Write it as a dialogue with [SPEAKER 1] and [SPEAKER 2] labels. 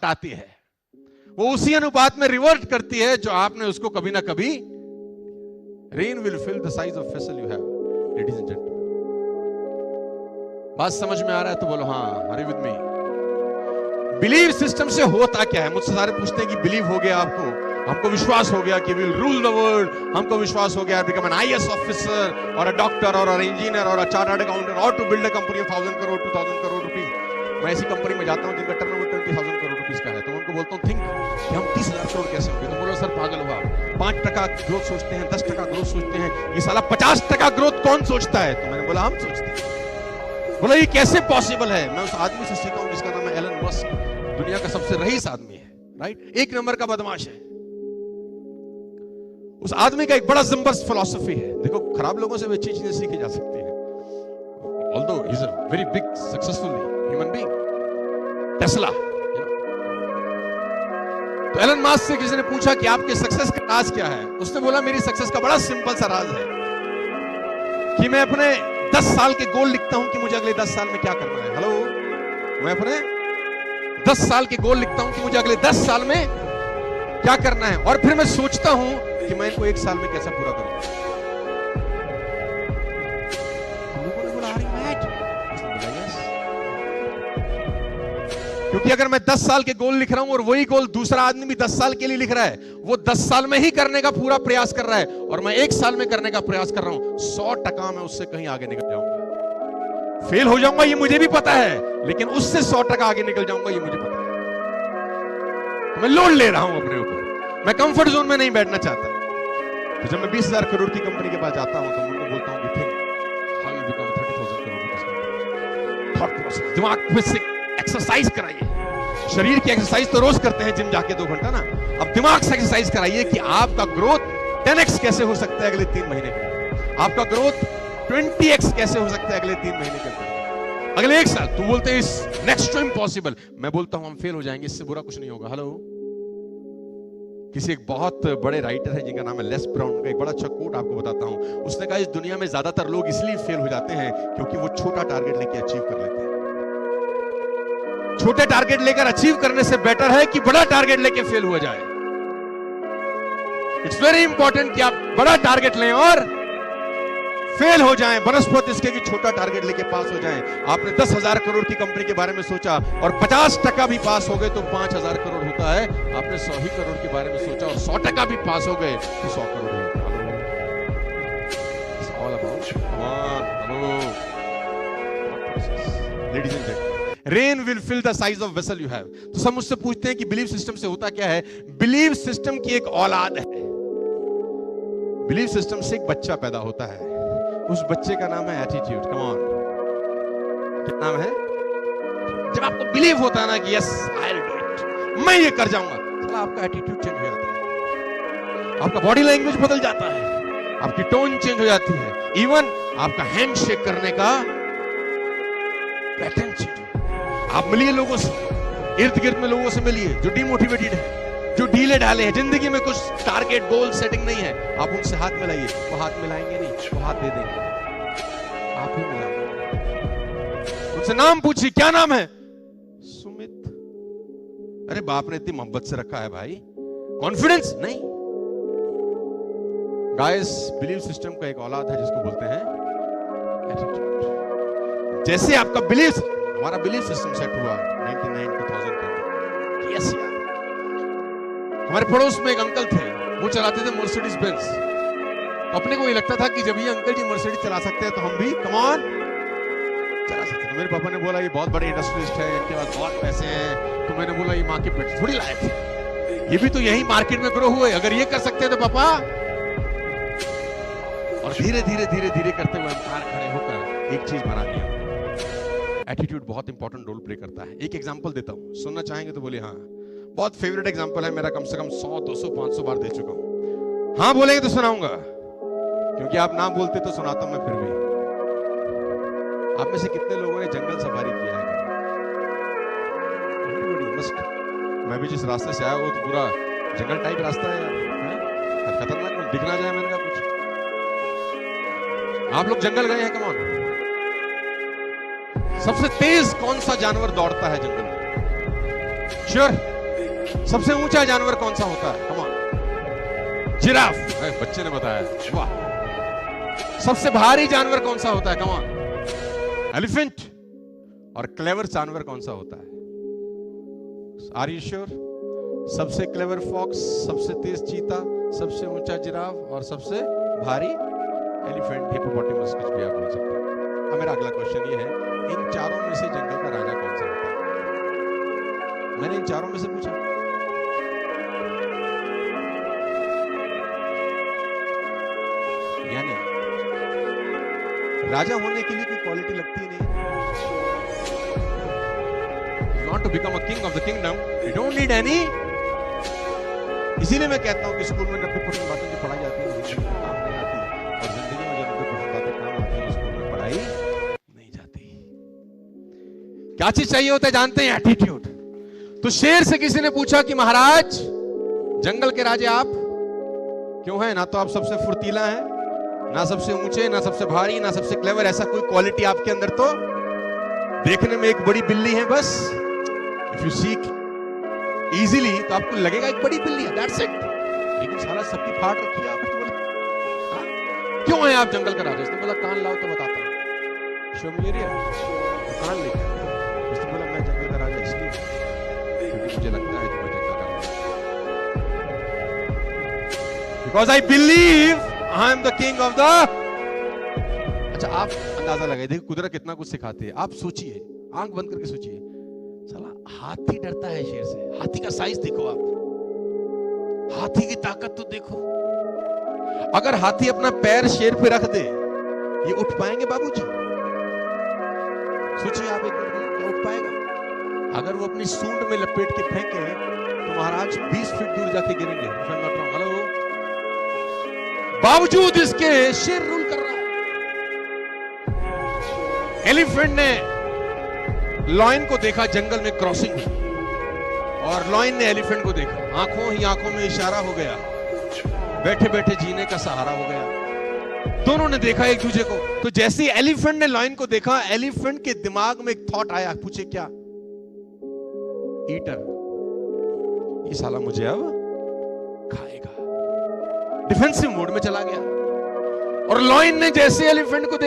[SPEAKER 1] आती है वो उसी अनुपात में रिवर्ट करती है जो आपने उसको कभी ना कभी। Rain will fill the size of vessel you have. Ladies and gentleman, बात समझ में आ रहा है तो बोलो हाँ, are you with me? Belief system से होता क्या है? मुझसे सारे पूछते हैं कि बिलीव हो गया आपको, हमको विश्वास हो गया कि विल रूल द वर्ल्ड, हमको विश्वास हो गया बिकम एन आईएएस ऑफिसर और अ डॉक्टर और अ इंजीनियर और अ चार्टर्ड अकाउंटेंट और to build a company of 1000 crore 2000 crore rupees. मैं ऐसी कंपनी में जाता हूं जिनका टर्नओवर 20,000 करोड़ रुपीस का है, तो उनको बोलता हूं थिंक कि हम 30,000 करोड़ कैसे होंगे? तो बोलो सर पागल हुआ, 5% ग्रोथ सोचते हैं, 10% ग्रोथ सोचते हैं, ये साला 50% ग्रोथ कौन सोचता है? तो मैंने बोला हम सोचते हैं। बोला ये कैसे पॉसिबल है? मैं उस आदमी से सीखा हूं जिसका नाम है एलन मस्क, दुनिया का सबसे रईस आदमी है, राइट, 1 नंबर का बदमाश है। उस आदमी का एक बड़ा जबरदस्त फिलॉसफी है। देखो, खराब लोगों से भी अच्छी चीजें सीखी जा सकती है। Although he is a very big successful human being, Tesla. तो एलन मस्क से किसी ने पूछा कि आपके सक्सेस का राज क्या है? उसने बोला मेरी सक्सेस का बड़ा सिंपल सा राज है कि मैं अपने 10 साल के गोल लिखता हूं कि मुझे अगले 10 साल में क्या करना है। हेलो, मैं अपने 10 साल के गोल लिखता हूं कि मुझे अगले 10 साल में क्या करना है, और फिर मैं सोचता हूं कि मैं इनको 1 साल में कैसे पूरा करूंगा। लोगों ने बोला क्योंकि अगर मैं 10 साल के गोल लिख रहा हूं और वही गोल दूसरा आदमी भी 10 साल के लिए लिख रहा है, वो 10 साल में ही करने का पूरा प्रयास कर रहा है और मैं 1 साल में करने का प्रयास कर रहा हूं, 100% मैं उससे कहीं आगे निकल जाऊंगा। फेल हो जाऊंगा ये मुझे भी पता है, लेकिन उससे 100% आगे निकल जाऊंगा ये मुझे पता है। मैं लोड ले रहा हूं अपने ऊपर, मैं कंफर्ट जोन में नहीं बैठना चाहता। तो जब मैं 20,000 करोड़ की कंपनी के पास जाता हूं तो मैं उनको बोलता हूं कि think how you become 30,000 crore rupees company. Thought process, दिमाग पे से एक्सरसाइज कराइए। शरीर की एक्सरसाइज तो रोज करते हैं जिम जाके 2 घंटा ना, अब दिमाग से एक्सरसाइज कराइए कि आपका ग्रोथ 10x कैसे हो सकता है अगले 3 महीने के अंदर, आपका ग्रोथ 20x कैसे हो सकता है अगले 3 महीने के अंदर, अगले 1 साल। तू बोलते हैं इस नेक्स्ट टू इम्पॉसिबल, मैं बोलता हूं हम फेल हो जाएंगे, इससे बुरा कुछ नहीं होगा। हेलो, किसी एक बहुत बड़े राइटर है जिनका नाम है लेस ब्राउन, का एक बड़ा अच्छा कोट आपको बताता हूं। उसने कहा इस दुनिया में ज्यादातर लोग इसलिए फेल हो जाते हैं क्योंकि वो छोटा टारगेट लेके अचीव कर लेते हैं। छोटे टारगेट लेकर अचीव करने से बेटर है कि बड़ा टारगेट लेके फेल हो जाए। इट्स वेरी इंपॉर्टेंट कि आप बड़ा टारगेट लें और फेल हो जाएं, बनस्पत इसके कि छोटा टारगेट लेके पास हो जाएं। आपने 10,000 करोड़ की कंपनी के बारे में सोचा और 50% भी पास हो गए तो 5,000 करोड़ होता है। आपने 100 ही करोड़ के बारे में सोचा और 100% भी पास हो गए तो 100 करोड़ होता है। It's all about ladies and gentlemen, rain will fill the size of vessel you have. तो सब मुझसे पूछते हैं कि बिलीव सिस्टम से होता क्या है? बिलीव सिस्टम की एक औलाद है। बिलीव सिस्टम से एक बच्चा पैदा होता है, उस बच्चे का नाम है एटीट्यूड। कम ऑन, क्या नाम है? जब आपको बिलीव होता है ना कि yes I will do it, मैं ये कर जाऊंगा, साला आपका एटीट्यूड चेंज हो जाता है, आपका बॉडी लैंग्वेज बदल जाता है, आपकी टोन चेंज हो जाती है, इवन आपका हैंड शेक करने का पैटर्न चेंज। आप मिलिए लोगों से, इर्द गिर्द में लोगों से मिलिए जो डिमोटिवेटेड है, जो ढीले ढाले हैं, जिंदगी में कुछ टारगेट गोल सेटिंग नहीं है, आप उनसे हाथ मिलाइए। वो हाथ मिलाएंगे नहीं, वो हाथ दे देंगे, आप ही मिलाएंगे। उनसे नाम पूछिए, क्या नाम है? सुमित। अरे बाप ने इतनी मोहब्बत से रखा है भाई, कॉन्फिडेंस नहीं। गाइस, बिलीव सिस्टम का एक औलाद है जिसको बोलते हैं एटीट्यूड। जैसे आपका बिलीव, हमारा बिलीव सिस्टम सेट हुआ 99-2000 के अंदर। यस यार, हमारे पड़ोस में एक अंकल थे, वो चलाते थे मर्सिडीज बेंज। अपने को ये लगता था कि जब ये अंकल जी मर्सिडीज चला सकते हैं तो हम भी कम ऑन चला सकते हैं। मेरे पापा ने बोला ये बहुत बड़े इंडस्ट्रियलिस्ट है, इनके पास बहुत पैसे हैं। तो मैंने बोला ये माँ के पेट थोड़ी लायक है, ये भी तो यही मार्केट में ग्रो हुए, अगर ये कर सकते हैं तो पापा। और धीरे धीरे धीरे धीरे करते हुए हम खड़े होकर एक चीज बना दिया। एटीट्यूड बहुत इंपॉर्टेंट रोल प्ले करता है। एक एग्जांपल देता हूं, सुनना चाहेंगे तो बोलिए हाँ। बहुत फेवरेट एग्जांपल है मेरा, कम से कम 100, 200, 500 बार दे चुका हूं। हाँ बोलेंगे तो सुनाऊंगा, क्योंकि आप ना बोलते तो सुनाता हूं मैं फिर भी। आप में से कितने लोगों ने जंगल सफारी किया है? मैं भी जिस रास्ते से आया वो तो पूरा जंगल टाइप रास्ता है यार, खतरनाक, दिख ना जाए मैंने कहा कुछ। आप लोग जंगल गए हैं? Come on. सबसे तेज कौन सा जानवर दौड़ता है जंगल में? श्योर? सबसे ऊंचा जानवर कौन सा होता है? Come on. जिराफ, बच्चे ने बताया, वाह। सबसे भारी जानवर कौन सा होता है? Come on. एलिफेंट। और क्लेवर जानवर कौन सा होता है? Are you sure? सबसे क्लेवर फॉक्स, सबसे तेज चीता, सबसे ऊंचा जिराफ और सबसे भारी एलिफेंट, हिप्पोपोटामस, कुछ भी आप बोल सकते हैं। अब मेरा अगला क्वेश्चन ये है, इन चारों में से जंगल का राजा कौन सा होता है? मैंने इन चारों में से पूछा। यानी राजा होने के लिए कोई क्वालिटी लगती ही नहीं। If you want to become a king of the kingdom, you don't need any। इसीलिए मैं कहता हूं कि स्कूल में 90% बातें जो पढ़ाई जाती है जिंदगी में काम नहीं आती, और जिंदगी में जो 90% बातें काम आती है स्कूल में पढ़ाई नहीं जाती। क्या चीज चाहिए होता है जानते हैं? एटीट्यूड। तो शेर से किसी ने पूछा कि महाराज, जंगल के राजे आप क्यों हैं? ना तो आप सबसे फुर्तीला हैं, ना सबसे ऊंचे, ना सबसे भारी, ना सबसे क्लेवर। ऐसा कोई क्वालिटी आपके अंदर तो देखने में एक बड़ी बिल्ली है बस। इफ यू सीक इजीली तो आपको लगेगा एक बड़ी बिल्ली है, दैट्स इट। लेकिन साला सबकी फाड़ रखी है आपने। बोला क्यों है आप जंगल का राजा? उसने बोला कान लाओ तो बताता हूं। शो मी एरिया, कान लेके। उसने बोला मैं जंगल का राजा इसलिए क्योंकि मुझे लगता है कि मैं जंगल का राजा, because I believe I am the king of the. अच्छा, आप अंदाजा लगाइए, देखिए कुदरत कितना कुछ सिखाती है। आप सोचिए, आंख बंद करके सोचिए, साला हाथी डरता है शेर से। हाथी का साइज देखो आप, हाथी की ताकत तो देखो। अगर हाथी अपना पैर शेर पे रख दे, ये उठ पाएंगे बाबूजी? सोचिए आप एक मिनट, क्या उठ पाएगा? अगर वो अपनी सूंड में लपेट के फेंके तो महाराज 20 फीट दूर जाके गिरेंगे। हेलो, बावजूद इसके शेर रूल कर रहा है। एलिफेंट ने लॉयन को देखा जंगल में क्रॉसिंग में, और लॉयन ने एलिफेंट को देखा, आंखों ही आंखों में इशारा हो गया, बैठे बैठे जीने का सहारा हो गया। दोनों ने देखा एक दूसरे को। तो जैसे ही एलिफेंट ने लॉयन को देखा, एलिफेंट के दिमाग में एक थॉट आया, पूछे क्या? ईटर, ये साला मुझे अब खाएगा। डिफेंसिव मोड में चला गया। और लॉयन ने जैसे एलिफेंट को देखा,